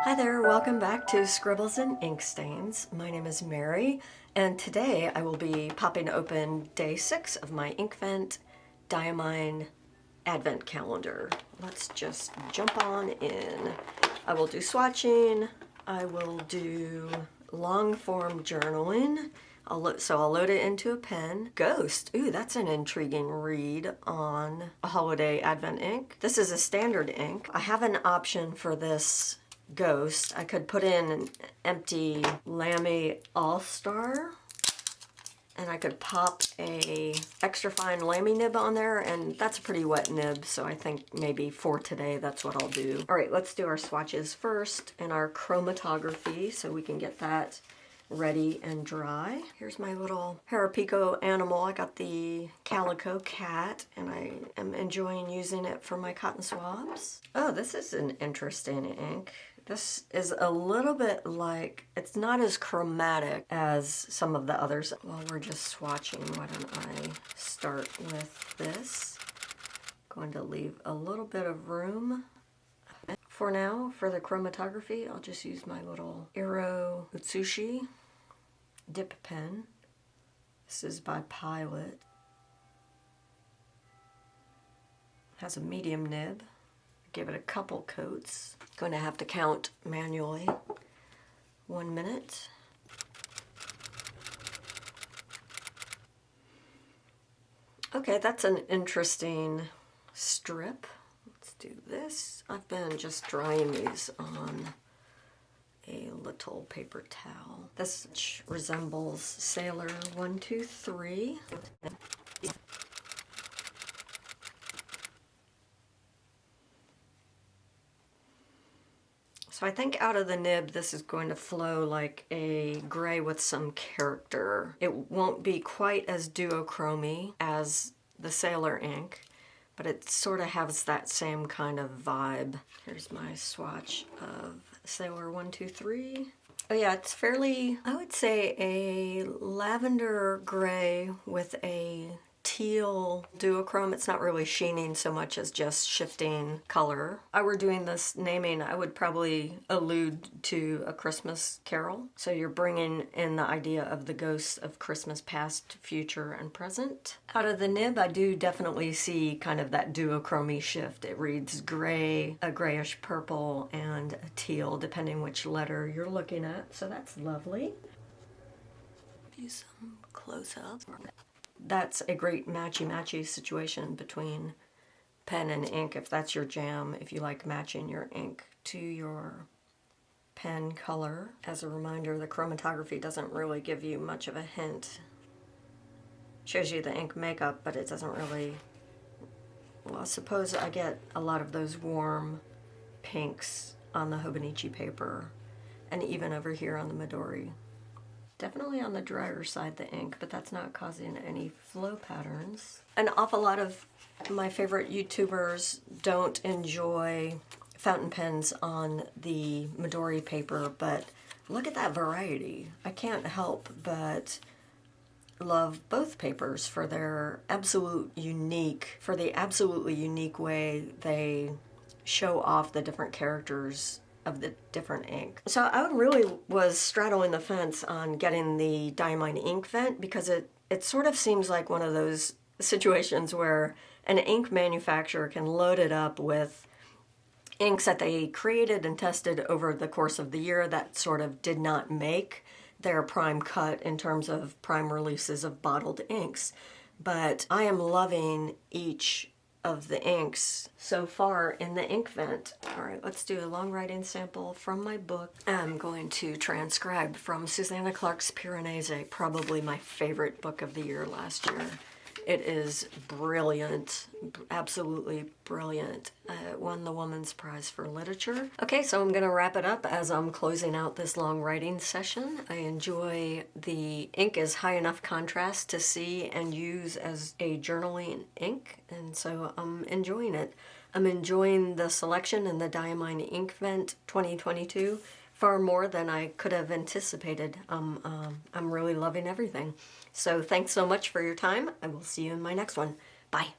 Hi there, welcome back to Scribbles and Ink Stains. My name is Mary, and today I will be popping open day 6 of my Inkvent Diamine Advent Calendar. Let's just jump on in. I will do swatching, I will do long form journaling, so I'll load it into a pen. Ghost, ooh, that's an intriguing read on a holiday Advent ink. This is a standard ink. I have an option for this Ghost. I could put in an empty Lamy All-Star, and I could pop a extra fine Lamy nib on there, and that's a pretty wet nib, so I think maybe for today that's what I'll do. All right, let's do our swatches first and our chromatography so we can get that ready and dry. Here's my little Harapico animal. I got the Calico Cat, and I am enjoying using it for my cotton swabs. Oh, this is an interesting ink. This is a little bit like, it's not as chromatic as some of the others. While we're just swatching, why don't I start with this? Going to leave a little bit of room. For now, for the chromatography, I'll just use my little Iro Utsushi dip pen. This is by Pilot. Has a medium nib. Give it a couple coats. Going to have to count manually. 1 minute. Okay, that's an interesting strip. Let's do this. I've been just drying these on a little paper towel. This resembles Sailor 1, 2, 3. So I think out of the nib, this is going to flow like a gray with some character. It won't be quite as duochromy as the Sailor ink, but it sort of has that same kind of vibe. Here's my swatch of Sailor 1, 2, 3. Oh yeah, it's fairly, I would say, a lavender gray with a teal duochrome. It's not really sheening so much as just shifting color. If I were doing this naming, I would probably allude to A Christmas Carol. So you're bringing in the idea of the ghosts of Christmas past, future, and present. Out of the nib, I do definitely see kind of that duochromy shift. It reads gray, a grayish purple, and a teal, depending which letter you're looking at. So that's lovely. Use some close-up. That's a great matchy-matchy situation between pen and ink, if that's your jam, if you like matching your ink to your pen color. As a reminder, the chromatography doesn't really give you much of a hint. It shows you the ink makeup, but it doesn't really... Well, I suppose I get a lot of those warm pinks on the Hobonichi paper, and even over here on the Midori. Definitely on the drier side, the ink, but that's not causing any flow patterns. An awful lot of my favorite YouTubers don't enjoy fountain pens on the Midori paper, but look at that variety. I can't help but love both papers for their absolutely unique way they show off the different characters of the different ink. So I really was straddling the fence on getting the Diamine Inkvent because it sort of seems like one of those situations where an ink manufacturer can load it up with inks that they created and tested over the course of the year that sort of did not make their prime cut in terms of prime releases of bottled inks. But I am loving each of the inks so far in the Inkvent. All right, let's do a long writing sample from my book. I'm going to transcribe from Susanna Clarke's Piranesi, probably my favorite book of the year last year. It is brilliant, absolutely brilliant. It won the Woman's Prize for Literature. Okay, so I'm gonna wrap it up as I'm closing out this long writing session. I enjoy the ink is high enough contrast to see and use as a journaling ink, and so I'm enjoying it. I'm enjoying the selection in the Diamine Inkvent 2022 far more than I could have anticipated. I'm really loving everything. So thanks so much for your time. I will see you in my next one. Bye.